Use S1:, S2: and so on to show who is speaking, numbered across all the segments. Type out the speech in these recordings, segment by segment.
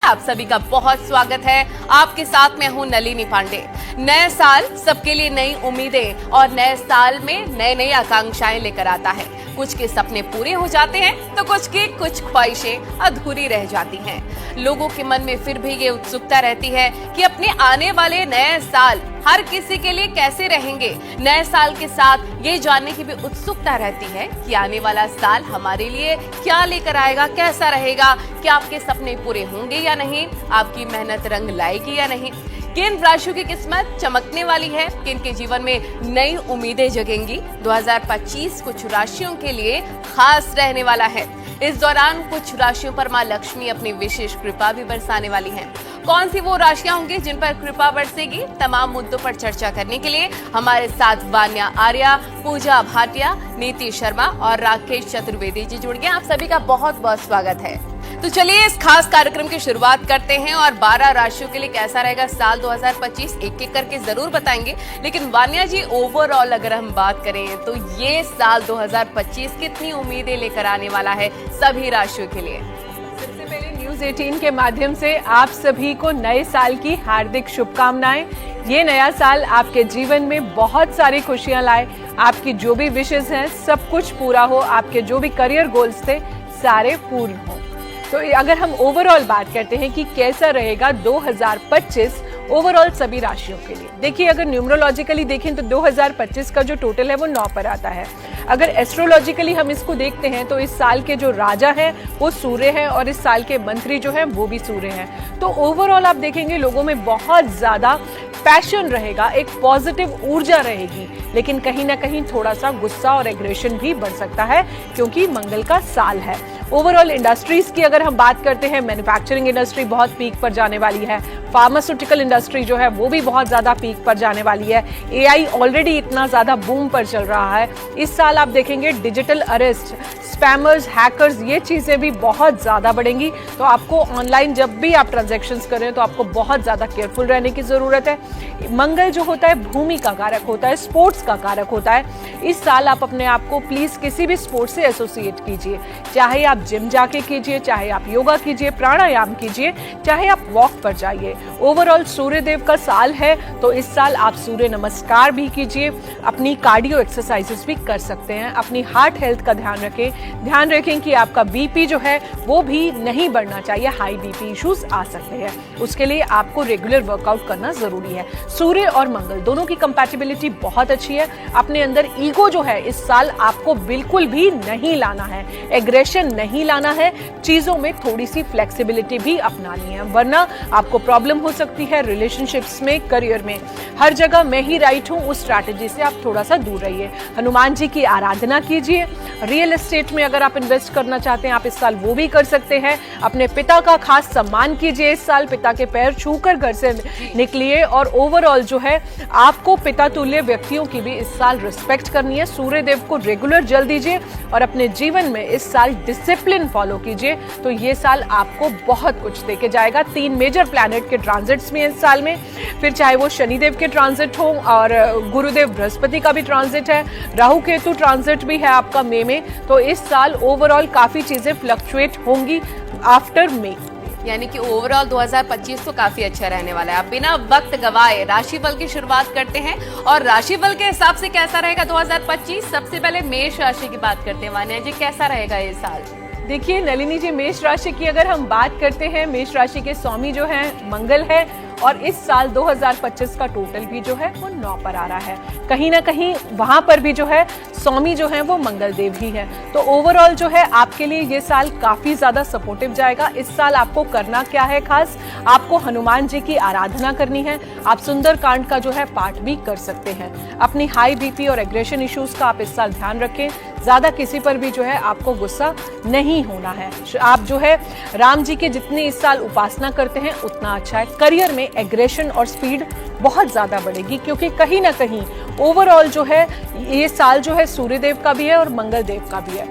S1: आप सभी का बहुत स्वागत है। आपके साथ मैं हूं नलिनी पांडे। नए साल सबके लिए नई उम्मीदें और नए साल में नई नई आकांक्षाएं लेकर आता है। कुछ के सपने पूरे हो जाते हैं तो कुछ की कुछ ख्वाहिशें अधूरी रह जाती हैं। लोगों के मन में फिर भी ये उत्सुकता रहती है कि अपने आने वाले नए साल हर किसी के लिए कैसे रहेंगे। नए साल के साथ ये जानने की भी उत्सुकता रहती है कि आने वाला साल हमारे लिए क्या लेकर आएगा, कैसा रहेगा, क्या आपके सपने पूरे होंगे या नहीं, आपकी मेहनत रंग लाएगी या नहीं, किन राशियों की किस्मत चमकने वाली है, किन के जीवन में नई उम्मीदें जगेंगी। 2025 कुछ राशियों के लिए खास रहने वाला है। इस दौरान कुछ राशियों पर मां लक्ष्मी अपनी विशेष कृपा भी बरसाने वाली हैं। कौन सी वो राशियां होंगी जिन पर कृपा बरसेगी, तमाम मुद्दों पर चर्चा करने के लिए हमारे साथ वान्या आर्या, पूजा भाटिया, नीति शर्मा और राकेश चतुर्वेदी जी जुड़ गए। आप सभी का बहुत बहुत स्वागत है। तो चलिए इस खास कार्यक्रम की शुरुआत करते हैं और 12 राशियों के लिए कैसा रहेगा साल 2025 एक एक करके जरूर बताएंगे। लेकिन वान्या जी, ओवरऑल अगर हम बात करें तो ये साल 2025 कितनी उम्मीदें लेकर आने वाला है सभी राशियों के लिए?
S2: सबसे पहले न्यूज 18 के माध्यम से आप सभी को नए साल की हार्दिक शुभकामनाएं। ये नया साल आपके जीवन में बहुत सारी खुशियां लाए, आपकी जो भी विशेष हैं सब कुछ पूरा हो, आपके जो भी करियर गोल्स थे सारे पूर्ण हो। तो अगर हम ओवरऑल बात करते हैं कि कैसा रहेगा 2025 ओवरऑल सभी राशियों के लिए, देखिए अगर न्यूमरोलॉजिकली देखें तो 2025 का जो टोटल है वो 9 पर आता है। अगर एस्ट्रोलॉजिकली हम इसको देखते हैं तो इस साल के जो राजा हैं वो सूर्य हैं और इस साल के मंत्री जो हैं वो भी सूर्य हैं। तो ओवरऑल आप देखेंगे लोगों में बहुत ज्यादा पैशन रहेगा, एक पॉजिटिव ऊर्जा रहेगी, लेकिन कहीं ना कहीं थोड़ा सा गुस्सा और एग्रेशन भी बढ़ सकता है क्योंकि मंगल का साल है। ओवरऑल इंडस्ट्रीज की अगर हम बात करते हैं, मैन्युफैक्चरिंग इंडस्ट्री बहुत पीक पर जाने वाली है, फार्मास्यूटिकल इंडस्ट्री जो है वो भी बहुत ज्यादा पीक पर जाने वाली है, एआई ऑलरेडी इतना ज्यादा बूम पर चल रहा है। इस साल आप देखेंगे डिजिटल अरेस्ट, स्पैमर्स, हैकर्स, ये चीजें भी बहुत ज्यादा बढ़ेंगी। तो आपको ऑनलाइन जब भी आप ट्रांजैक्शंस करें तो आपको बहुत ज्यादा केयरफुल रहने की जरूरत है। मंगल जो होता है भूमि का कारक होता है, स्पोर्ट्स का कारक होता है। इस साल आप अपने आप को प्लीज किसी भी स्पोर्ट्स से एसोसिएट कीजिए, चाहे आप जिम जाके कीजिए, चाहे आप योगा कीजिए, प्राणायाम कीजिए, चाहे आप वॉक पर जाइए। ओवरऑल सूर्य देव का साल है तो इस साल आप सूर्य नमस्कार भी कीजिए, अपनी कार्डियो एक्सरसाइजेस भी कर सकते हैं। अपनी हार्ट हेल्थ का ध्यान रखें कि आपका बीपी जो है वो भी नहीं बढ़ना चाहिए, हाई बीपी इश्यूज आ सकते हैं। उसके लिए आपको रेगुलर वर्कआउट करना जरूरी है। सूर्य और मंगल दोनों की कंपैटिबिलिटी बहुत अच्छी है। अपने अंदर ईगो जो है इस साल आपको बिल्कुल भी नहीं लाना है, एग्रेशन नहीं लाना है, चीजों में थोड़ी सी फ्लेक्सिबिलिटी भी अपनानी है, वरना आपको प्रॉब्लम हो सकती है रिलेशनशिप्स में, करियर में। हर जगह मैं ही राइट हूं उस स्ट्रैटेजी से आप थोड़ा सा दूर रहिए। हनुमान जी की आराधना कीजिए। रियल एस्टेट में अगर आप इन्वेस्ट करना चाहते हैं आप इस साल वो भी कर सकते हैं। अपने पिता का खास सम्मान कीजिए इस साल, पिता के पैर छूकर घर से निकलिए। और ओवरऑल जो है आपको पिता तुल्य व्यक्तियों की भी इस साल रिस्पेक्ट करनी है। सूर्य देव को रेगुलर जल दीजिए और अपने जीवन में इस साल डिसिप्लिन फॉलो कीजिए, तो ये साल आपको बहुत कुछ देके जाएगा। 3 मेजर प्लैनेट के ट्रांजिट्स भी इस साल में, फिर चाहे वो शनिदेव के ट्रांजिट हो और गुरुदेव बृहस्पति का भी ट्रांजिट है, राहु केतु ट्रांजिट भी है आपका मई में। तो इस साल ओवरऑल काफी चीजें फ्लक्चुएट होंगी आफ्टर मई,
S1: यानी कि ओवरऑल 2025 तो काफी अच्छा रहने वाला है। अब बिना वक्त गवाए राशिफल की शुरुआत करते हैं और राशिफल के हिसाब से कैसा रहेगा 2025। सबसे पहले मेष राशि की बात करते हैं। वान्या जी, कैसा रहेगा ये साल?
S2: देखिए नलिनी जी, मेष राशि की अगर हम बात करते हैं, मेष राशि के स्वामी जो है मंगल है और इस साल 2025 का टोटल भी जो है वो 9 पर आ रहा है। कहीं ना कहीं वहां पर भी जो है स्वामी जो है वो मंगल देव ही है। तो ओवरऑल जो है आपके लिए ये साल काफी ज्यादा सपोर्टिव जाएगा। इस साल आपको करना क्या है खास, आपको हनुमान जी की आराधना करनी है। आप सुंदर कांड का जो है पाठ भी कर सकते हैं। अपनी हाई बीपी और एग्रेशन इश्यूज का आप इस साल ध्यान रखें। ज्यादा किसी पर भी जो है आपको गुस्सा नहीं होना है। आप जो है राम जी के जितनी इस साल उपासना करते हैं उतना अच्छा है। करियर में एग्रेशन और स्पीड बहुत ज्यादा बढ़ेगी क्योंकि कहीं ना कहीं ओवरऑल जो है ये साल जो है सूर्यदेव का भी है और मंगल देव का भी है।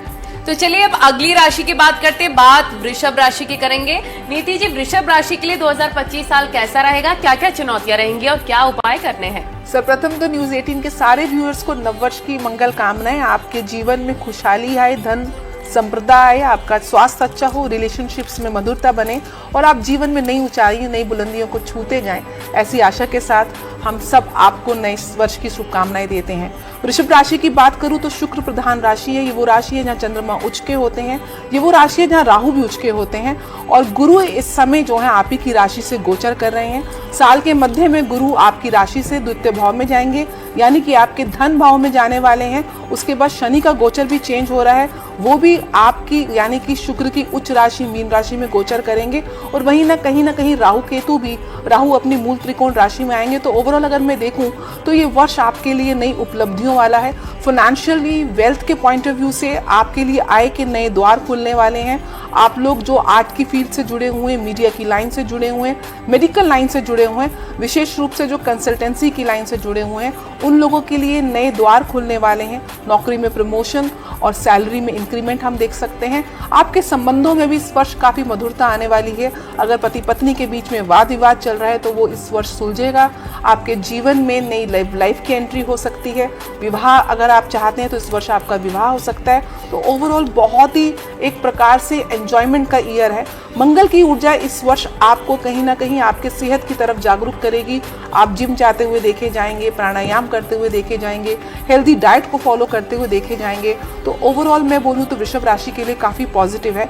S1: तो चलिए अब अगली राशि की बात करते हैं। बात वृषभ राशि की करेंगे। नीति जी, वृषभ राशि के लिए 2025 साल कैसा रहेगा, क्या क्या चुनौतियां रहेंगी और क्या उपाय करने हैं?
S3: सर्वप्रथम तो न्यूज 18 के सारे व्यूअर्स को नववर्ष की मंगल कामनाएं। आपके जीवन में खुशहाली आए, धन संप्रदाय, आपका स्वास्थ्य अच्छा हो, रिलेशनशिप्स में मधुरता बने और आप जीवन में नई ऊंचाइयों, नई बुलंदियों को छूते जाएं, ऐसी आशा के साथ हम सब आपको नए वर्ष की शुभकामनाएं देते हैं। वृषभ राशि की बात करूं तो शुक्र प्रधान राशि है। ये वो राशि है जहां चंद्रमा उच्च के होते हैं, ये वो राशि है जहां राहु भी उच्च के होते हैं और गुरु इस समय जो है आप ही की राशि से गोचर कर रहे हैं। साल के मध्य में गुरु आपकी राशि से द्वितीय भाव में जाएंगे, यानी कि आपके धन भाव में जाने वाले हैं। उसके बाद शनि का गोचर भी चेंज हो रहा है, वो भी आपकी यानी कि शुक्र की उच्च राशि मीन राशि में गोचर करेंगे और वहीं ना कहीं राहु केतु भी, राहु अपनी मूल त्रिकोण राशि में आएंगे। तो ओवरऑल अगर मैं देखूं तो ये वर्ष आपके लिए नई उपलब्धियों वाला है। फाइनेंशियली, वेल्थ के पॉइंट ऑफ व्यू से आपके लिए आय के नए द्वार खुलने वाले हैं। आप लोग जो आर्ट की फील्ड से जुड़े हुए हैं, मीडिया की लाइन से जुड़े हुए हैं, मेडिकल लाइन से जुड़े हुए हैं, विशेष रूप से जो कंसल्टेंसी की लाइन से जुड़े हुए हैं, उन लोगों के लिए नए द्वार खुलने वाले हैं। नौकरी में प्रमोशन और सैलरी में इंक्रीमेंट हम देख सकते हैं। आपके संबंधों में भी इस वर्ष काफ़ी मधुरता आने वाली है। अगर पति पत्नी के बीच में वाद विवाद चल रहा है तो वो इस वर्ष सुलझेगा। आपके जीवन में नई लाइफ की एंट्री हो सकती है। विवाह अगर आप चाहते हैं तो इस वर्ष आपका विवाह हो सकता है। तो ओवरऑल बहुत ही एक प्रकार से एंजॉयमेंट का ईयर है। मंगल की ऊर्जा इस वर्ष आपको कहीं ना कहीं आपके सेहत की तरफ जागरूक करेगी। आप जिम जाते हुए देखे जाएंगे, प्राणायाम करते हुए देखे जाएंगे, हेल्दी डाइट को फॉलो करते हुए देखे जाएंगे। तो ओवरऑल मैं बोलूँ तो वृषभ राशि के लिए काफ़ी पॉजिटिव है।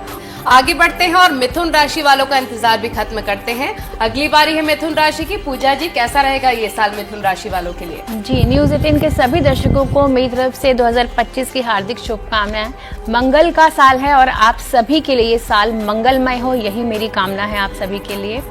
S1: आगे बढ़ते हैं और मिथुन राशि वालों का इंतजार भी खत्म करते हैं। अगली बारी है मिथुन राशि की। पूजा जी, कैसा रहेगा ये साल मिथुन राशि वालों के लिए?
S4: जी, न्यूज़ 18 के सभी दर्शकों को मेरी तरफ से 2025 की हार्दिक शुभकामनाएं। मंगल का साल है और आप सभी के लिए ये साल मंगलमय हो, यही मेरी कामना है आप सभी के लिए।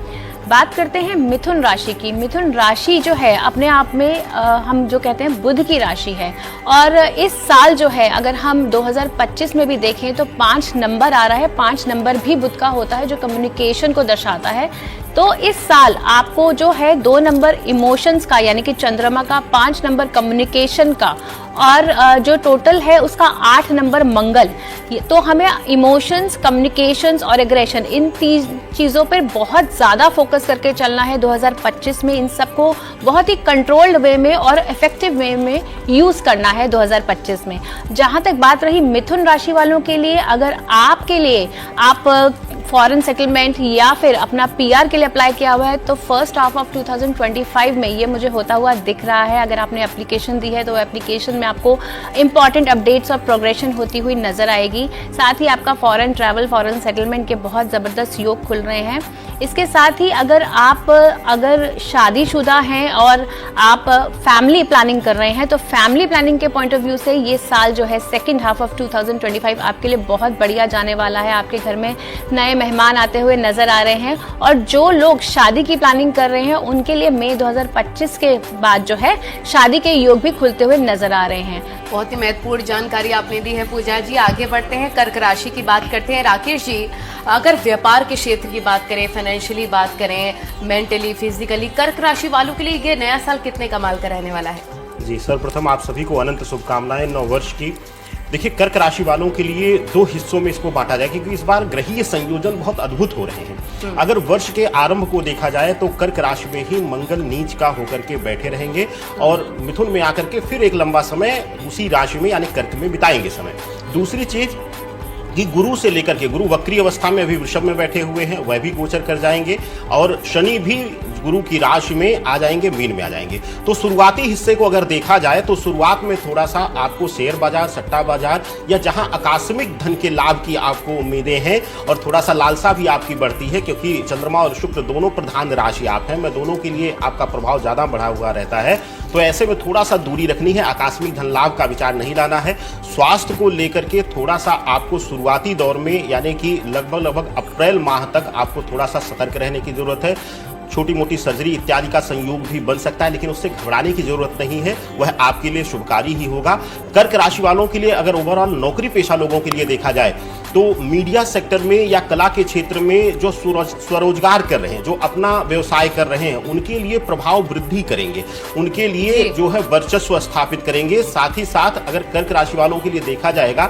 S4: बात करते हैं मिथुन राशि की। मिथुन राशि जो है अपने आप में हम जो कहते हैं बुध की राशि है और इस साल जो है अगर हम 2025 में भी देखें तो 5 नंबर आ रहा है। 5 नंबर भी बुध का होता है जो कम्युनिकेशन को दर्शाता है। तो इस साल आपको जो है 2 नंबर इमोशंस का यानी कि चंद्रमा का, 5 नंबर कम्युनिकेशन का और जो टोटल है उसका 8 नंबर मंगल। तो हमें इमोशंस, कम्युनिकेशंस और एग्रेशन, इन 3 चीज़ों पर बहुत ज़्यादा फोकस करके चलना है 2025 में। इन सबको बहुत ही कंट्रोल्ड वे में और इफेक्टिव वे में यूज़ करना है 2025 में। जहाँ तक बात रही मिथुन राशि वालों के लिए, अगर आपके लिए आप फॉरेन सेटलमेंट या फिर अपना पीआर के लिए अप्लाई किया हुआ है तो फर्स्ट हाफ ऑफ 2025 में ये मुझे होता हुआ दिख रहा है। अगर आपने एप्लीकेशन दी है तो एप्लीकेशन में आपको इंपॉर्टेंट अपडेट्स और प्रोग्रेशन होती हुई नजर आएगी। साथ ही आपका फॉरेन ट्रैवल, फॉरेन सेटलमेंट के बहुत ज़बरदस्त योग खुल रहे हैं। इसके साथ ही अगर शादीशुदा हैं और आप फैमिली प्लानिंग कर रहे हैं तो फैमिली प्लानिंग के पॉइंट ऑफ व्यू से ये साल जो है सेकेंड हाफ ऑफ 2025 आपके लिए बहुत बढ़िया जाने वाला है। आपके घर में नए मेहमान आते हुए नजर आ रहे हैं और जो लोग शादी की प्लानिंग कर रहे हैं उनके लिए मई 2025 के बाद जो है शादी के योग भी खुलते हुए नजर आ रहे हैं।
S1: बहुत ही महत्वपूर्ण जानकारी आपने दी है पूजा जी। आगे बढ़ते हैं, कर्क राशि की बात करते हैं। राकेश जी, अगर व्यापार के क्षेत्र की बात करें, फाइनेंशियली बात करें, मेंटली, फिजिकली, कर्क राशि वालों के लिए ये नया साल कितने कमाल का रहने वाला है?
S5: जी, सर्वप्रथम आप सभी को अनंत शुभकामनाएं नव वर्ष की। देखिए, कर्क राशि वालों के लिए 2 हिस्सों में इसको बांटा जाए क्योंकि इस बार ग्रहीय संयोजन बहुत अद्भुत हो रहे हैं। अगर वर्ष के आरंभ को देखा जाए तो कर्क राशि में ही मंगल नीच का होकर के बैठे रहेंगे और मिथुन में आकर के फिर एक लंबा समय उसी राशि में यानी कर्क में बिताएंगे समय। दूसरी चीज कि गुरु से लेकर के, गुरु वक्री अवस्था में अभी वृषभ में बैठे हुए हैं, वह भी गोचर कर जाएंगे और शनि भी गुरु की राशि में आ जाएंगे, मीन में आ जाएंगे। तो शुरुआती हिस्से को अगर देखा जाए तो शुरुआत में थोड़ा सा आपको शेयर बाजार, सट्टा बाजार या जहां आकस्मिक धन के लाभ की आपको उम्मीदें हैं और थोड़ा सा लालसा भी आपकी बढ़ती है क्योंकि चंद्रमा और शुक्र दोनों प्रधान राशि आप हैं, मैं दोनों के लिए आपका प्रभाव ज्यादा बढ़ा हुआ रहता है। तो ऐसे में थोड़ा सा दूरी रखनी है, आकस्मिक धन लाभ का विचार नहीं लाना है। स्वास्थ्य को लेकर के थोड़ा सा आपको शुरुआती दौर में यानी कि लगभग अप्रैल माह तक आपको थोड़ा सा सतर्क रहने की जरूरत है। छोटी मोटी सर्जरी इत्यादि का संयोग भी बन सकता है लेकिन उससे घबराने की जरूरत नहीं है, वह आपके लिए शुभकारी ही होगा। कर्क राशि वालों के लिए अगर ओवरऑल नौकरी पेशा लोगों के लिए देखा जाए तो मीडिया सेक्टर में या कला के क्षेत्र में जो स्वरोजगार कर रहे हैं, जो अपना व्यवसाय कर रहे हैं, उनके लिए प्रभाव वृद्धि करेंगे, उनके लिए जो है वर्चस्व स्थापित करेंगे। साथ ही साथ अगर कर्क राशि वालों के लिए देखा जाएगा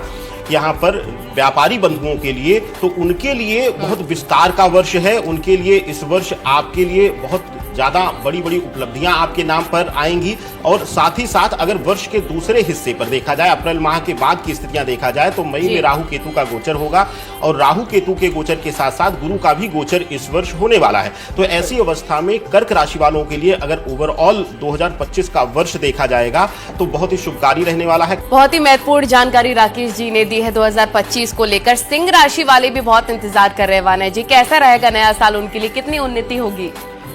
S5: यहाँ पर व्यापारी बंधुओं के लिए तो उनके लिए बहुत विस्तार का वर्ष है। उनके लिए इस वर्ष आपके लिए बहुत ज्यादा बड़ी बड़ी उपलब्धियां आपके नाम पर आएंगी। और साथ ही साथ अगर वर्ष के दूसरे हिस्से पर देखा जाए, अप्रैल माह के बाद की स्थितियां देखा जाए, तो मई में राहु केतु का गोचर होगा और राहु केतु के गोचर के साथ साथ गुरु का भी गोचर इस वर्ष होने वाला है। तो ऐसी अवस्था में कर्क राशि वालों के लिए अगर ओवरऑल 2025 का वर्ष देखा जाएगा तो बहुत ही शुभकारी रहने वाला है।
S1: बहुत ही महत्वपूर्ण जानकारी राकेश जी ने दी है 2025 को लेकर। सिंह राशि वाले भी बहुत इंतजार कर रहे हैं। वाना जी, कैसा रहेगा नया साल उनके लिए, कितनी उन्नति होगी?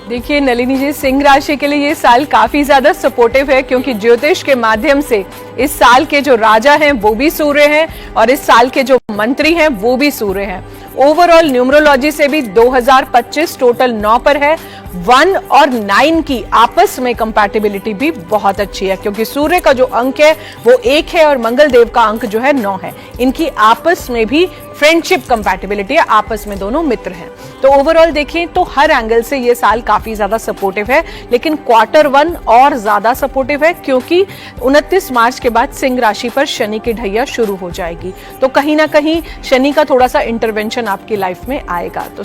S2: देखिए नलिनी जी, सिंह राशि के लिए ये साल काफी ज्यादा सपोर्टिव है, क्योंकि ज्योतिष के माध्यम से इस साल के जो राजा हैं वो भी सूर्य हैं और इस साल के जो मंत्री हैं वो भी सूर्य हैं। ओवरऑल न्यूमरोलॉजी से भी 2025 टोटल 9 पर है। 1 और 9 की आपस में कंपैटिबिलिटी भी बहुत अच्छी है, क्योंकि सूर्य का जो अंक है वो 1 है और मंगल देव का अंक जो है 9 है। इनकी आपस में भी फ्रेंडशिप कंपैटिबिलिटी है, आपस में दोनों मित्र हैं। तो ओवरऑल देखें तो हर एंगल से ये साल काफी ज्यादा सपोर्टिव है, लेकिन क्वार्टर 1 और ज्यादा सपोर्टिव है, क्योंकि 29 मार्च के बाद सिंह राशि पर शनि की ढैया शुरू हो जाएगी। तो कहीं ना कहीं शनि का थोड़ा सा इंटरवेंशन आपकी लाइफ में आएगा। तो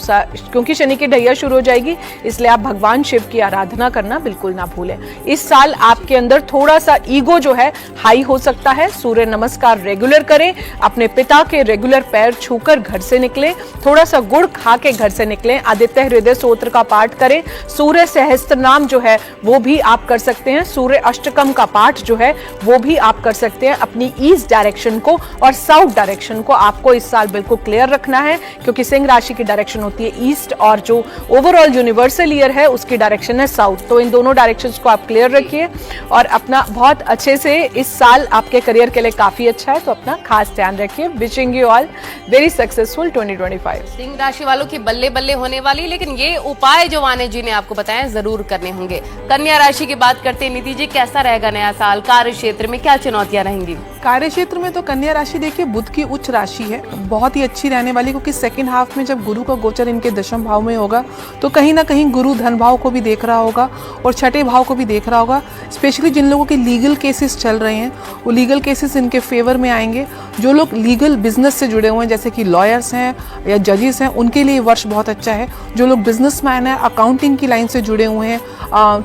S2: क्योंकि शनि की ढैया शुरू हो जाएगी, इसलिए आप भगवान शिव की आराधना करना बिल्कुल ना भूलें। इस साल आपके अंदर थोड़ा सा ईगो जो है हाई हो सकता है। सूर्य नमस्कार रेगुलर करें, अपने पिता के रेगुलर पैर छूकर घर से निकलें, थोड़ा सा गुड़ खा के घर से निकलें, आदित्य हृदय स्तोत्र का पाठ करें, सूर्य सहस्त्र नाम जो है वो भी आप कर सकते हैं, सूर्य अष्टकम का पाठ जो है वो भी आप कर सकते हैं। अपनी ईस्ट डायरेक्शन को और साउथ डायरेक्शन को आपको इस साल बिल्कुल क्लियर रखना है, क्योंकि सिंह राशि की डायरेक्शन होती है ईस्ट और जो ओवरऑल यूनिवर्सल ईयर है उसकी डायरेक्शन है साउथ। तो इन दोनों डायरेक्शंस को आप क्लियर रखिए और अपना बहुत अच्छे से, इस साल आपके करियर के लिए काफी अच्छा है, तो अपना खास ध्यान रखिए। Wishing you all very successful 2025।
S1: Singh राशि वालों की बल्ले बल्ले होने वाली, लेकिन ये उपाय जो वाने जी ने आपको बताया जरूर करने होंगे। कन्या राशि की बात करते हैं, नीति जी कैसा रहेगा नया साल? कार्य क्षेत्र में क्या चुनौतियां रहेंगी?
S3: कार्य क्षेत्र में तो कन्या राशि देखिए बुध की उच्च राशि है, बहुत ही अच्छी रहने वाली, क्योंकि सेकंड हाफ में जब गुरु का गोचर इनके दशम भाव में होगा तो कहीं ना कहीं गुरु धन भाव को भी देख रहा होगा और छठे भाव को भी देख रहा होगा। स्पेशली जिन लोगों के लीगल केसेस चल रहे हैं वो लीगल केसेस इनके फेवर में आएंगे। जो लोग लीगल बिजनेस से जुड़े हुए हैं, जैसे कि लॉयर्स हैं या जजेस हैं, उनके लिए वर्ष बहुत अच्छा है। जो लोग बिजनेसमैन हैं, अकाउंटिंग की लाइन से जुड़े हुए हैं,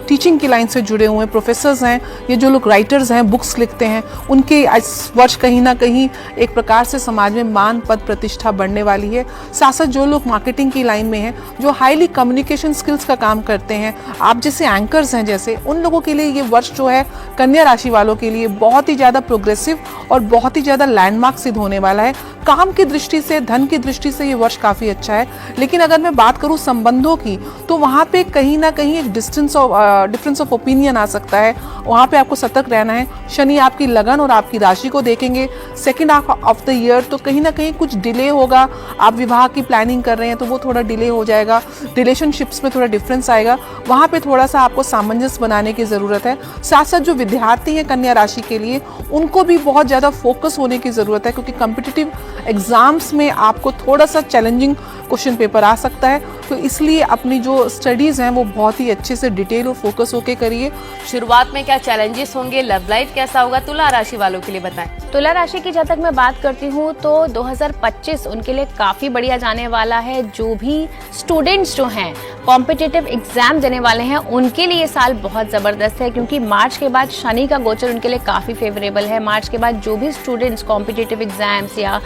S3: टीचिंग की लाइन से जुड़े हुए हैं, प्रोफेसर्स हैं, ये जो लोग राइटर्स हैं, बुक्स लिखते हैं, उनके इस वर्ष कहीं ना कहीं एक प्रकार से समाज में मान पद प्रतिष्ठा बढ़ने वाली है। साथ साथ जो लोग मार्केटिंग की लाइन में हैं, जो हाईली कम्युनिकेशन स्किल्स का काम करते हैं, आप जैसे एंकर्स हैं जैसे, उन लोगों के लिए ये वर्ष जो है कन्या राशि वालों के लिए बहुत ही ज़्यादा प्रोग्रेसिव और बहुत ही ज़्यादा लैंडमार्क सिद्ध होने वाला है। काम की दृष्टि से, धन की दृष्टि से ये वर्ष काफ़ी अच्छा है। लेकिन अगर मैं बात करूँ संबंधों की, तो वहाँ पे कहीं ना कहीं एक डिफरेंस ऑफ ओपिनियन आ सकता है। वहाँ पे आपको सतर्क रहना है। शनि आपकी लगन और आपकी राशि को देखेंगे second half of the year, तो कहीं ना कहीं कुछ डिले होगा। आप विवाह की प्लानिंग कर रहे हैं तो वो थोड़ा डिले हो जाएगा, रिलेशनशिप्स में थोड़ा डिफरेंस आएगा, वहाँ पे थोड़ा सा आपको सामंजस्य बनाने की ज़रूरत है। साथ साथ जो विद्यार्थी हैं कन्या राशि के लिए, उनको भी बहुत ज़्यादा फोकस होने की ज़रूरत है, क्योंकि कॉम्पिटिटिव एग्जाम्स में आपको थोड़ा सा चैलेंजिंग क्वेश्चन पेपर आ सकता है। तो इसलिए अपनी जो स्टडीज़ हैं वो बहुत ही अच्छे से डिटेल और फोकस होकर करिए।
S1: शुरुआत में क्या चैलेंजेस होंगे, लव लाइफ कैसा होगा, तुला राशि वालों के लिए बताएं।
S4: तुला राशि की जब तक मैं बात करती हूँ तो 2025 उनके लिए काफ़ी बढ़िया जाने वाला है। जो भी स्टूडेंट्स जो हैं कॉम्पिटिटिव एग्जाम देने वाले हैं, उनके लिए ये साल बहुत ज़बरदस्त है, क्योंकि मार्च के बाद शनि का गोचर उनके लिए काफ़ी फेवरेबल है। मार्च के बाद जो भी स्टूडेंट्स कॉम्पिटिटिव एग्जाम्स या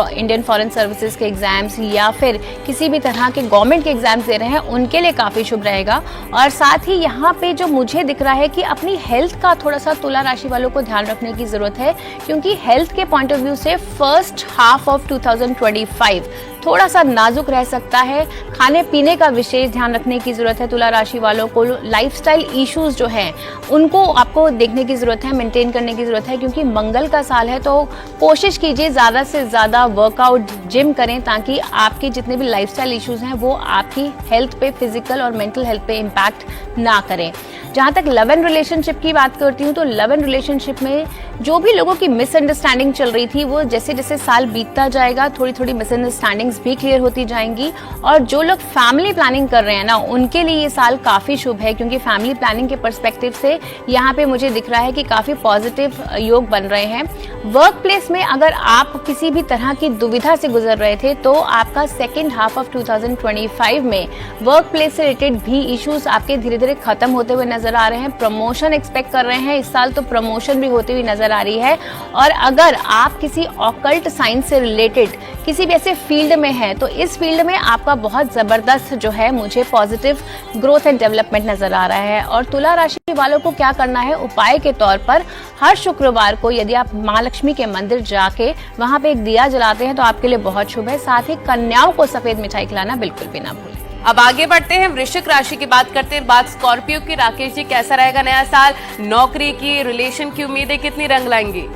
S4: इंडियन फॉरेन सर्विसेज के एग्जाम्स या फिर किसी भी तरह के गवर्नमेंट के एग्जाम्स दे रहे हैं, उनके लिए काफ़ी शुभ रहेगा। और साथ ही यहाँ पे जो मुझे दिख रहा है कि अपनी हेल्थ का थोड़ा सा तुला राशि वालों को ध्यान रखने की ज़रूरत है, क्योंकि हेल्थ के पॉइंट ऑफ व्यू से फर्स्ट हाफ ऑफ 2025 थोड़ा सा नाजुक रह सकता है। खाने पीने का विशेष ध्यान रखने की ज़रूरत है तुला राशि वालों को। लाइफस्टाइल इश्यूज जो हैं उनको आपको देखने की ज़रूरत है, मेंटेन करने की ज़रूरत है, क्योंकि मंगल का साल है। तो कोशिश कीजिए ज़्यादा से ज़्यादा वर्कआउट, जिम करें, ताकि आपके जितने भी लाइफस्टाइल इश्यूज हैं वो आपकी हेल्थ पे, फिजिकल और मेंटल हेल्थ पे इम्पैक्ट ना करें। जहाँ तक लव एंड रिलेशनशिप की बात करती हूँ तो लव एंड रिलेशनशिप में जो भी लोगों की मिसअंडरस्टैंडिंग चल रही थी वो जैसे जैसे साल बीतता जाएगा थोड़ी थोड़ी मिसअंडरस्टैंडिंग्स भी क्लियर होती जाएंगी। और जो लोग फैमिली प्लानिंग कर रहे हैं ना, उनके लिए ये साल काफ़ी शुभ है, क्योंकि फैमिली प्लानिंग के पर्सपेक्टिव से यहाँ पे मुझे दिख रहा है कि काफ़ी पॉजिटिव योग बन रहे हैं। वर्क प्लेस में अगर आप किसी भी तरह की दुविधा से गुजर रहे थे तो आपका सेकेंड हाफ ऑफ 2025 में वर्क प्लेस से रिलेटेड भी इश्यूज आपके धीरे धीरे खत्म होते हुए नजर आ रहे हैं। प्रमोशन एक्सपेक्ट कर रहे हैं इस साल, तो प्रमोशन भी होती हुई नजर आ रही है। और अगर आप किसी ऑकल्ट साइंस से रिलेटेड किसी भी ऐसे फील्ड में है तो इस फील्ड में आपका बहुत जबरदस्त जो है मुझे पॉजिटिव ग्रोथ एंड डेवलपमेंट नजर आ रहा है। और तुला राशि वालों को क्या करना है, उपाय के तौर पर हर शुक्रवार को यदि आप मां लक्ष्मी के मंदिर जाके वहां पे एक दिया जलाते हैं तो आपके लिए बहुत शुभ है। साथ ही कन्याओं को सफेद मिठाई खिलाना बिल्कुल भी ना भूलें।
S1: अब आगे बढ़ते हैं, वृश्चिक राशि की बात करते हैं। बात स्कॉर्पियो की। राकेश जी, कैसा रहेगा नया साल? नौकरी की, रिलेशन की उम्मीदें कितनी रंग लाएंगी?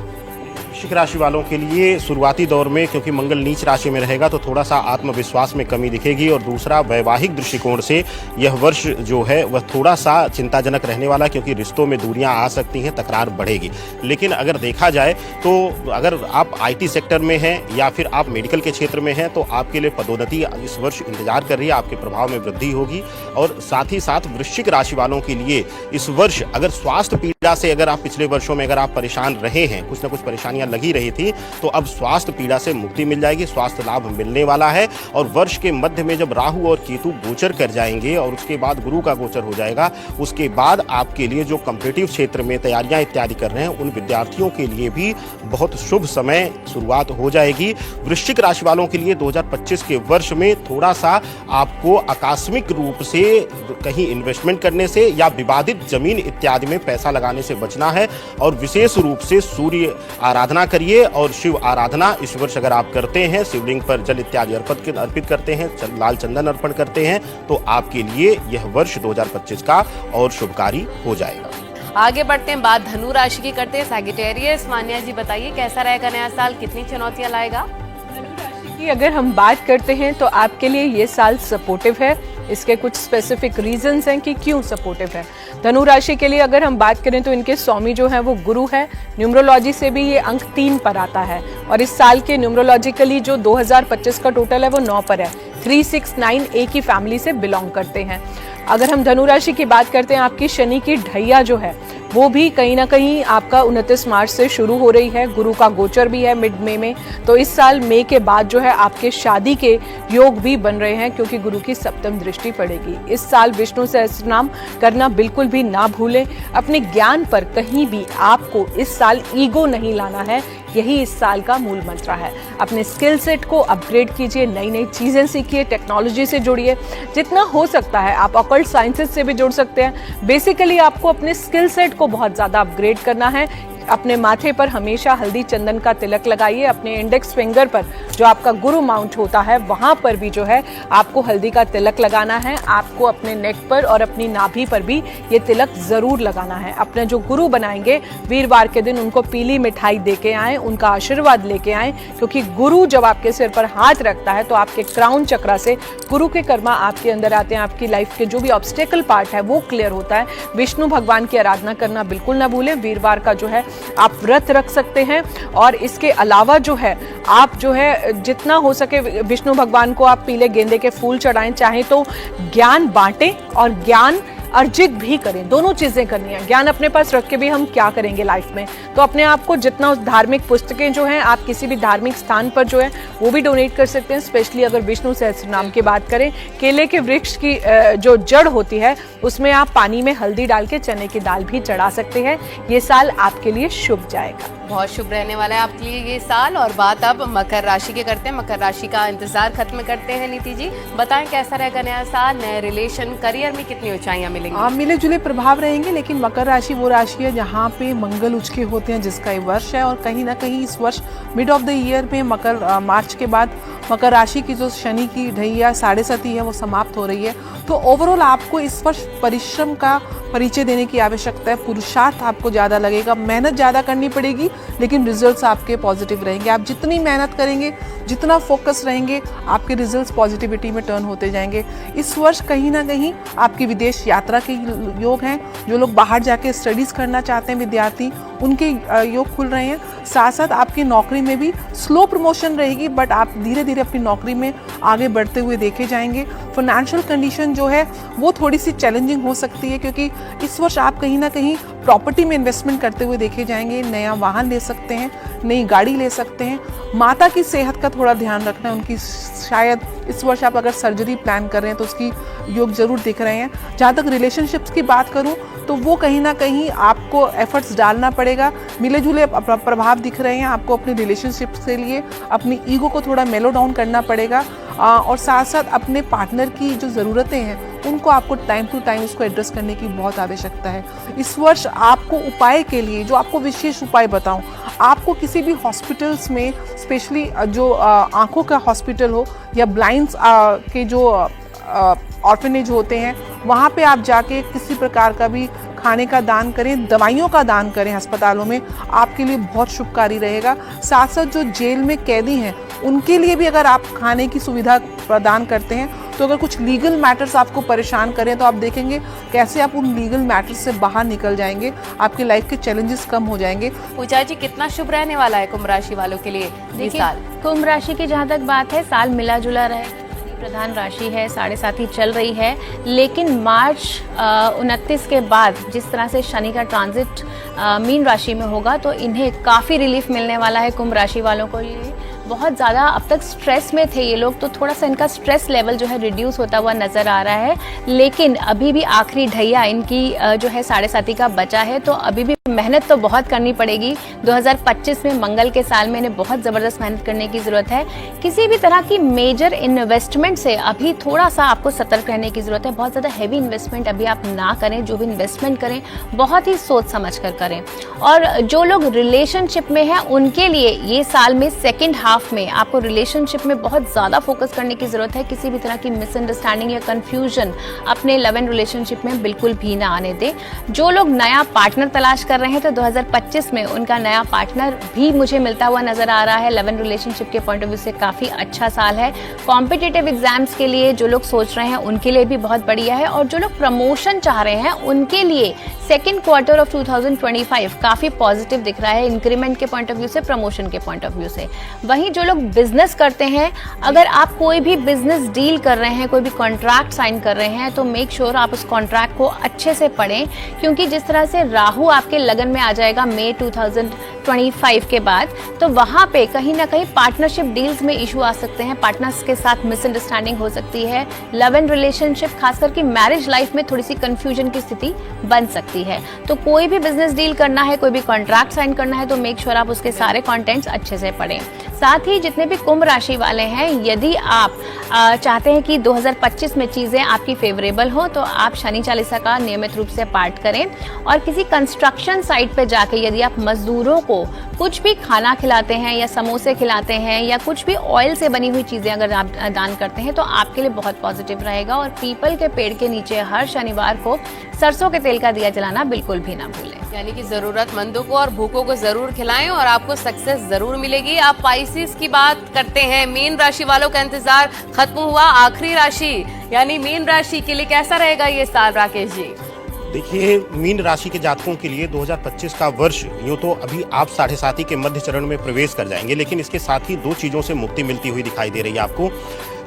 S5: वृश्चिक राशि वालों के लिए शुरुआती दौर में क्योंकि मंगल नीच राशि में रहेगा तो थोड़ा सा आत्मविश्वास में कमी दिखेगी। और दूसरा, वैवाहिक दृष्टिकोण से यह वर्ष जो है वह थोड़ा सा चिंताजनक रहने वाला, क्योंकि रिश्तों में दूरियां आ सकती हैं, तकरार बढ़ेगी। लेकिन अगर देखा जाए तो अगर आप IT सेक्टर में हैं या फिर आप मेडिकल के क्षेत्र में हैं तो आपके लिए पदोन्नति इस वर्ष इंतजार कर रही है, आपके प्रभाव में वृद्धि होगी। और साथ ही साथ वृश्चिक राशि वालों के लिए इस वर्ष अगर स्वास्थ्य पीड़ा से अगर आप पिछले वर्षों में अगर आप परेशान रहे हैं, कुछ ना कुछ परेशानियां लगी रही थी, तो अब स्वास्थ्य पीड़ा से मुक्ति मिल जाएगी, स्वास्थ्य लाभ मिलने वाला है। और वर्ष के मध्य में जब राहु और केतु गोचर कर जाएंगे और उसके बाद गुरु का गोचर हो जाएगा, उसके बाद आपके लिए जो कॉम्पिटिटिव क्षेत्र में तैयारियां इत्यादि कर रहे हैं उन विद्यार्थियों के लिए भी बहुत शुभ समय शुरुआत हो जाएगी। वृश्चिक राशि वालों के लिए 2025 के वर्ष में थोड़ा सा आपको आकस्मिक रूप से कहीं इन्वेस्टमेंट करने से या विवादित जमीन इत्यादि में पैसा लगाने से बचना है। और विशेष रूप से सूर्य आराधना करिए और शिव आराधना इस वर्ष अगर आप करते हैं, शिवलिंग पर जल इत्यादि अर्पित करते हैं, लाल चंदन अर्पण करते हैं, तो आपके लिए यह वर्ष 2025 का और शुभकारी हो जाएगा।
S1: आगे बढ़ते हैं, बात धनु राशि की करते हैं। सैजिटेरियस, मान्या जी बताइए कैसा रहेगा नया साल, कितनी चुनौतियां लाएगा?
S2: कि अगर हम बात करते हैं तो आपके लिए ये साल सपोर्टिव है। इसके कुछ स्पेसिफिक रीजंस हैं कि क्यों सपोर्टिव है। धनु राशि के लिए अगर हम बात करें तो इनके स्वामी जो है वो गुरु है। न्यूमरोलॉजी से भी ये अंक 3 पर आता है और इस साल के न्यूमरोलॉजिकली जो 2025 का टोटल है वो 9 पर है। 3, 6, 9 एक ही फैमिली से बिलोंग करते हैं। अगर हम धनु राशि की बात करते हैं, आपकी शनि की ढैया जो है वो भी कहीं ना कहीं आपका 29 मार्च से शुरू हो रही है। गुरु का गोचर भी है मिड मई में, तो इस साल मई के बाद जो है आपके शादी के योग भी बन रहे हैं, क्योंकि गुरु की सप्तम दृष्टि पड़ेगी। इस साल विष्णु सहस्त्रनाम करना बिल्कुल भी ना भूलें। अपने ज्ञान पर कहीं भी आपको इस साल ईगो नहीं लाना है, यही इस साल का मूल मंत्र है। अपने स्किल सेट को अपग्रेड कीजिए, नई नई चीजें सीखिए, टेक्नोलॉजी से जुड़िए, जितना हो सकता है आप ऑकल्ट साइंसेस से भी जुड़ सकते हैं। बेसिकली आपको अपने स्किल सेट को बहुत ज्यादा अपग्रेड करना है। अपने माथे पर हमेशा हल्दी चंदन का तिलक लगाइए। अपने इंडेक्स फिंगर पर जो आपका गुरु माउंट होता है वहां पर भी जो है आपको हल्दी का तिलक लगाना है। आपको अपने नेक पर और अपनी नाभि पर भी ये तिलक जरूर लगाना है। अपने जो गुरु बनाएंगे वीरवार के दिन उनको पीली मिठाई देके आएं, उनका आशीर्वाद लेके आएं, क्योंकि गुरु जब आपके सिर पर हाथ रखता है तो आपके क्राउन चक्रा से गुरु के कर्मा आपके अंदर आते हैं। आपकी लाइफ के जो भी ऑब्स्टेकल पार्ट है वो क्लियर होता है। विष्णु भगवान की आराधना करना बिल्कुल ना भूलें। वीरवार का जो है आप व्रत रख सकते हैं और इसके अलावा जो है आप जो है जितना हो सके विष्णु भगवान को आप पीले गेंदे के फूल चढ़ाएं। चाहे तो ज्ञान बांटें और ज्ञान अर्जित भी करें, दोनों चीजें करनी है। ज्ञान अपने पास रख के भी हम क्या करेंगे लाइफ में, तो अपने आप को जितना उस धार्मिक पुस्तकें जो हैं आप किसी भी धार्मिक स्थान पर जो है वो भी डोनेट कर सकते हैं। स्पेशली अगर विष्णु सहस्त्र नाम की बात करें, केले के वृक्ष की जो जड़ होती है उसमें आप पानी में हल्दी डाल के चने की दाल भी चढ़ा सकते हैं। ये साल आपके लिए शुभ जाएगा,
S1: बहुत शुभ रहने वाला है आपके लिए ये साल। और बात अब मकर राशि के करते हैं। मकर राशि का इंतजार खत्म करते हैं। नीति जी बताएं कैसा रहेगा नया साल, नए रिलेशन, करियर में कितनी ऊंचाइयां मिलेंगी?
S3: मिले जुले प्रभाव रहेंगे, लेकिन मकर राशि वो राशि है जहाँ पे मंगल उच्च के होते हैं, जिसका ये वर्ष है। और कहीं ना कहीं इस वर्ष मिड ऑफ द ईयर में मार्च के बाद मकर राशि की जो शनि की ढैया 7.5 है वो समाप्त हो रही है। तो ओवरऑल आपको इस वर्ष परिश्रम का परिचय देने की आवश्यकता है। पुरुषार्थ आपको ज़्यादा लगेगा, मेहनत ज़्यादा करनी पड़ेगी लेकिन रिजल्ट्स आपके पॉजिटिव रहेंगे। आप जितनी मेहनत करेंगे, जितना फोकस रहेंगे, आपके रिजल्ट्स पॉजिटिविटी में टर्न होते जाएंगे। इस वर्ष कहीं ना कहीं आपकी विदेश यात्रा के योग हैं। जो लोग बाहर जाके स्टडीज़ करना चाहते हैं विद्यार्थी, उनके योग खुल रहे हैं। साथ साथ आपकी नौकरी में भी स्लो प्रमोशन रहेगी, बट आप धीरे धीरे अपनी नौकरी में आगे बढ़ते हुए देखे जाएंगे। फाइनेंशियल कंडीशन जो है वो थोड़ी सी चैलेंजिंग हो सकती है, क्योंकि इस वर्ष आप कहीं ना कहीं प्रॉपर्टी में इन्वेस्टमेंट करते हुए देखे जाएंगे। नया वाहन ले सकते हैं, नई गाड़ी ले सकते हैं। माता की सेहत का थोड़ा ध्यान रखना है, उनकी शायद इस वर्ष आप अगर सर्जरी प्लान कर रहे हैं तो उसकी योग जरूर दिख रहे हैं। जहाँ तक रिलेशनशिप्स की बात करूँ तो वो कहीं ना कहीं आपको एफर्ट्स डालना पड़ेगा। मिले जुले प्रभाव दिख रहे हैं आपको अपने रिलेशनशिप्स के लिए। अपनी ईगो को थोड़ा मेलो डाउन करना पड़ेगा, और साथ साथ अपने पार्टनर की जो ज़रूरतें हैं उनको आपको टाइम टू टाइम उसको एड्रेस करने की बहुत आवश्यकता है। इस वर्ष आपको उपाय के लिए जो आपको विशेष उपाय बताऊं, आपको किसी भी हॉस्पिटल्स में, स्पेशली जो आंखों का हॉस्पिटल हो या ब्लाइंड्स के जो ऑर्फनेज होते हैं, वहाँ पे आप जाके किसी प्रकार का भी खाने का दान करें, दवाइयों का दान करें अस्पतालों में, आपके लिए बहुत शुभकारी रहेगा। साथ साथ जो जेल में कैदी हैं उनके लिए भी अगर आप खाने की सुविधा प्रदान करते हैं, तो अगर कुछ लीगल मैटर्स आपको परेशान करें तो आप देखेंगे कैसे आप उन लीगल मैटर्स से बाहर निकल जाएंगे। आपकी लाइफ के चैलेंजेस कम हो जाएंगे।
S1: पूजा जी, कितना शुभ रहने वाला है कुंभ राशि वालों के लिए इस साल?
S4: कुंभ राशि की जहाँ तक बात है, साल मिला जुला रहेगा। प्रधान राशि है, 7.5 ही चल रही है, लेकिन मार्च 29 के बाद जिस तरह से शनि का ट्रांजिट मीन राशि में होगा तो इन्हें काफ़ी रिलीफ मिलने वाला है। कुंभ राशि वालों को ये बहुत ज़्यादा अब तक स्ट्रेस में थे ये लोग, तो थोड़ा सा इनका स्ट्रेस लेवल जो है रिड्यूस होता हुआ नज़र आ रहा है। लेकिन अभी भी आखिरी ढैया इनकी जो है 7.5 का बचा है, तो अभी भी मेहनत तो बहुत करनी पड़ेगी। 2025 में मंगल के साल में इन्हें बहुत ज़बरदस्त मेहनत करने की ज़रूरत है। किसी भी तरह की मेजर इन्वेस्टमेंट से अभी थोड़ा सा आपको सतर्क रहने की ज़रूरत है। बहुत ज़्यादा हैवी इन्वेस्टमेंट अभी आप ना करें। जो भी इन्वेस्टमेंट करें बहुत ही सोच समझ कर करें। और जो लोग रिलेशनशिप में हैं उनके लिए ये साल में सेकेंड हाफ में आपको रिलेशनशिप में बहुत ज़्यादा फोकस करने की ज़रूरत है। किसी भी तरह की मिसअंडरस्टैंडिंग या कंफ्यूजन अपने लव एंड रिलेशनशिप में बिल्कुल भी ना आने दें। जो लोग नया पार्टनर तलाश कर रहे हैं तो 2025 में उनका नया पार्टनर भी मुझे मिलता हुआ नजर आ रहा है। लव एंड रिलेशनशिप के पॉइंट ऑफ व्यू से काफ़ी अच्छा साल है। कॉम्पिटिटिव एग्जाम्स के लिए जो लोग सोच रहे हैं उनके लिए भी बहुत बढ़िया है। और जो लोग प्रमोशन चाह रहे हैं उनके लिए सेकेंड क्वार्टर ऑफ 2025 काफ़ी पॉजिटिव दिख रहा है, इंक्रीमेंट के पॉइंट ऑफ व्यू से, प्रमोशन के पॉइंट ऑफ व्यू से। वहीं जो लोग बिजनेस करते हैं, अगर आप कोई भी बिजनेस डील कर रहे हैं, कोई भी कॉन्ट्रैक्ट साइन कर रहे हैं, तो मेक श्योर आप उस कॉन्ट्रैक्ट को अच्छे से पढ़ें, क्योंकि जिस तरह से राहु आपके लगन में आ जाएगा मई 2025 के बाद, तो वहां पे कहीं ना कहीं पार्टनरशिप डील्स में इशू आ सकते हैं। पार्टनर्स के साथ मिसअंडरस्टैंडिंग हो सकती है। लव एंड रिलेशनशिप, खासकर की मैरिज लाइफ में थोड़ी सी कंफ्यूजन की स्थिति बन सकती है। तो कोई भी बिजनेस डील करना है, कोई भी कॉन्ट्रैक्ट साइन करना है, तो मेक श्योर आप उसके सारे कंटेंट्स अच्छे से पढ़ें। साथ ही जितने भी कुंभ राशि वाले हैं, यदि आप चाहते हैं कि 2025 में चीज़ें आपकी फेवरेबल हो, तो आप शनि चालीसा का नियमित रूप से पाठ करें। और किसी कंस्ट्रक्शन साइट पे जाके यदि आप मजदूरों को कुछ भी खाना खिलाते हैं या समोसे खिलाते हैं या कुछ भी ऑयल से बनी हुई चीज़ें अगर आप दान करते हैं, तो आपके लिए बहुत पॉजिटिव रहेगा। और पीपल के पेड़ के नीचे हर शनिवार को सरसों के तेल का दिया जलाना बिल्कुल भी ना भूलें।
S1: यानी कि जरूरतमंदों को और भूखों को जरूर खिलाएं और आपको सक्सेस जरूर मिलेगी। आप पाइसिस की बात करते हैं, मीन राशि वालों का इंतजार खत्म हुआ। आखिरी राशि यानी मीन राशि के लिए कैसा रहेगा ये साल, राकेश जी?
S5: देखिए, मीन राशि के जातकों के लिए 2025 का वर्ष यूँ तो अभी आप 7.5 के मध्य चरण में प्रवेश कर जाएंगे, लेकिन इसके साथ ही 2 चीज़ों से मुक्ति मिलती हुई दिखाई दे रही है आपको।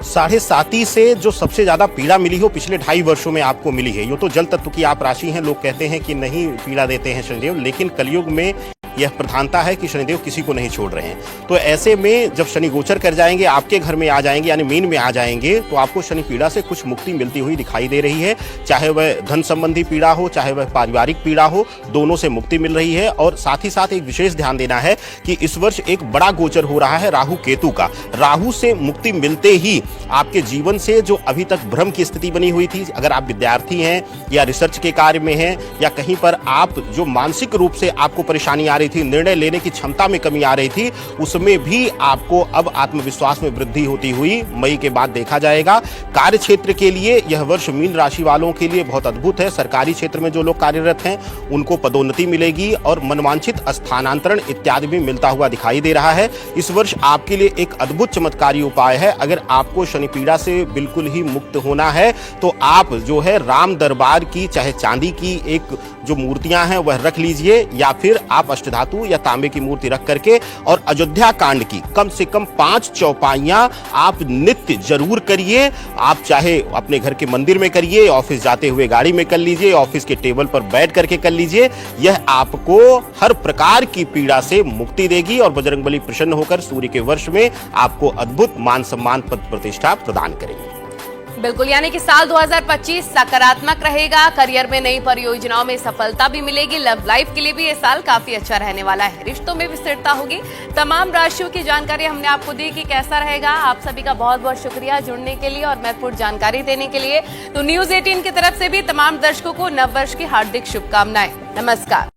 S5: 7.5 से जो सबसे ज़्यादा पीड़ा मिली हो पिछले 2.5 वर्षों में आपको मिली है। यूँ तो जल तत्व की आप राशि हैं, लोग कहते हैं कि नहीं पीड़ा देते हैं शनिदेव, लेकिन कलयुग में यह प्रधानता है कि शनिदेव किसी को नहीं छोड़ रहे हैं। तो ऐसे में जब शनि गोचर कर जाएंगे, आपके घर में आ जाएंगे, यानी मीन में आ जाएंगे, तो आपको शनि पीड़ा से कुछ मुक्ति मिलती हुई दिखाई दे रही है। चाहे वह धन संबंधी पीड़ा हो, चाहे वह पारिवारिक पीड़ा हो, दोनों से मुक्ति मिल रही है। और साथ ही साथ एक विशेष ध्यान देना है कि इस वर्ष एक बड़ा गोचर हो रहा है राहु केतु का। राहु से मुक्ति मिलते ही आपके जीवन से जो अभी तक भ्रम की स्थिति बनी हुई थी, अगर आप विद्यार्थी हैं या रिसर्च के कार्य में हैं या कहीं पर आप जो मानसिक रूप से आपको परेशानी आ रही थी, निर्णय लेने की क्षमता में कमी आ रही थी, उसमें भी आपको अब आत्मविश्वास में वृद्धि होती हुई मई के बाद देखा जाएगा। कार्य क्षेत्र के लिए यह वर्ष मीन राशि वालों के लिए बहुत अद्भुत है। सरकारी क्षेत्र में जो लोग कार्यरत हैं उनको पदोन्नति मिलेगी और मनवांछित स्थानांतरण इत्यादि भी मिलता हुआ दिखाई दे रहा है। इस वर्ष आपके लिए एक अद्भुत चमत्कारी उपाय है। अगर आपको शनि पीड़ा से बिल्कुल ही मुक्त होना है तो आप जो है राम दरबार की चाहे चांदी की एक जो मूर्तियां हैं वह रख लीजिए, या फिर आप अष्टधातु या तांबे की मूर्ति रख करके और अयोध्या कांड की कम से कम 5 चौपाइयां आप नित्य जरूर करिए। आप चाहे अपने घर के मंदिर में करिए, ऑफिस जाते हुए गाड़ी में कर लीजिए, ऑफिस के टेबल पर बैठ करके कर लीजिए। यह आपको हर प्रकार की पीड़ा से मुक्ति देगी और बजरंगबली प्रसन्न होकर सूर्य के वर्ष में आपको अद्भुत मान सम्मान पद प्रतिष्ठा प्रदान करेंगे।
S1: बिल्कुल, यानी कि साल 2025 सकारात्मक रहेगा। करियर में नई परियोजनाओं में सफलता भी मिलेगी। लव लाइफ के लिए भी ये साल काफी अच्छा रहने वाला है। रिश्तों में भी स्थिरता होगी। तमाम राशियों की जानकारी हमने आपको दी कि कैसा रहेगा। आप सभी का बहुत बहुत शुक्रिया जुड़ने के लिए और महत्वपूर्ण जानकारी देने के लिए। तो न्यूज़ 18 की तरफ से भी तमाम दर्शकों को नववर्ष की हार्दिक शुभकामनाएं। नमस्कार।